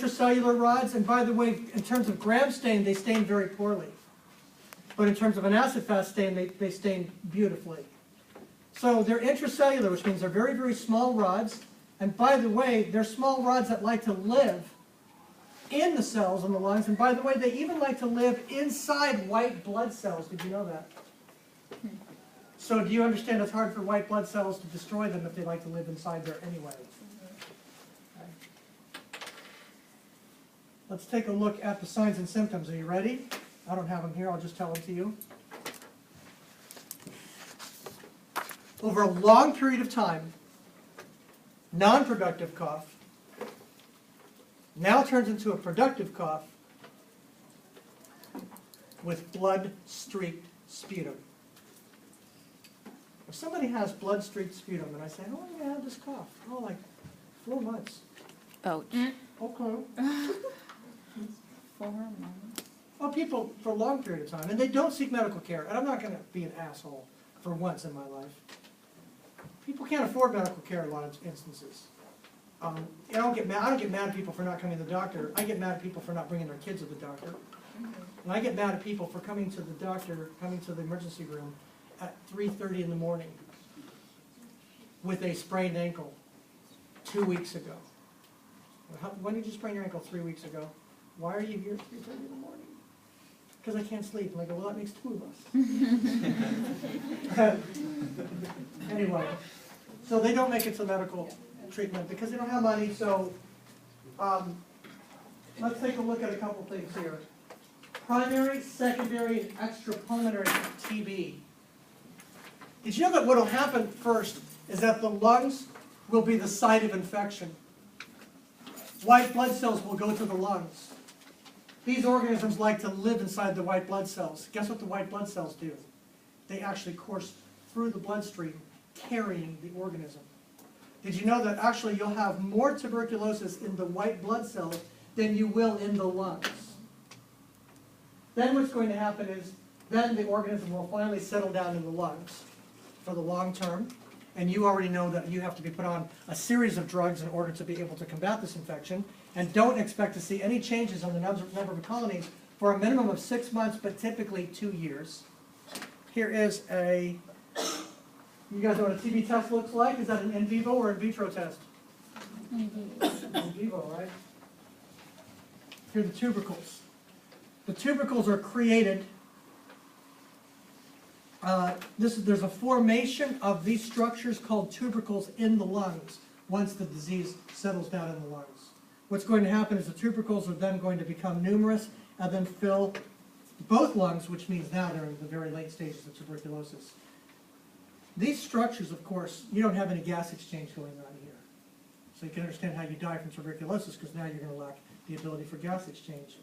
Intracellular rods, and by the way, in terms of gram stain, they stain very poorly. But in terms of an acid-fast stain, they stain beautifully. So they're intracellular, which means they're very, very small rods. And by the way, they're small rods that like to live in the cells in the lungs. And by the way, they even like to live inside white blood cells. Did you know that? So do you understand it's hard for white blood cells to destroy them if they like to live inside there anyway? Okay. Let's take a look at the signs and symptoms. Are you ready? I don't have them here. I'll just tell them to you. Over a long period of time, non-productive cough now turns into a productive cough with blood-streaked sputum. If somebody has blood-streaked sputum and I say, how long have you had this cough? Oh, like 4 months. Ouch. Okay. 4 months. Well, people for a long period of time, and they don't seek medical care. And I'm not going to be an asshole for once in my life. People can't afford medical care in a lot of instances. I don't get mad at people for not coming to the doctor. I get mad at people for not bringing their kids to the doctor. And I get mad at people for coming to the doctor, coming to the emergency room at 3:30 in the morning with a sprained ankle 2 weeks ago. When did you sprain your ankle? 3 weeks ago. Why are you here at 3:30 in the morning? Because I can't sleep. And I go, well, that makes 2 of us. Anyway, so they don't make it to medical treatment because they don't have money. So let's take a look at a couple things here. Primary, secondary, and extrapulmonary TB. Did you know that what will happen first is that the lungs will be the site of infection? White blood cells will go to the lungs. These organisms like to live inside the white blood cells. Guess what the white blood cells do? They actually course through the bloodstream carrying the organism. Did you know that actually you'll have more tuberculosis in the white blood cells than you will in the lungs? Then what's going to happen is then the organism will finally settle down in the lungs for the long term. And you already know that you have to be put on a series of drugs in order to be able to combat this infection. And don't expect to see any changes on the number of colonies for a minimum of 6 months, but typically 2 years. Here is a, you guys know what a TB test looks like? Is that an in vivo or in vitro test? In vivo, right? Here are the tubercles. The tubercles are created, there's a formation of these structures called tubercles in the lungs once the disease settles down in the lungs. What's going to happen is the tubercles are then going to become numerous and then fill both lungs, which means now they're in the very late stages of tuberculosis. These structures, of course, you don't have any gas exchange going on here. So you can understand how you die from tuberculosis because now you're going to lack the ability for gas exchange.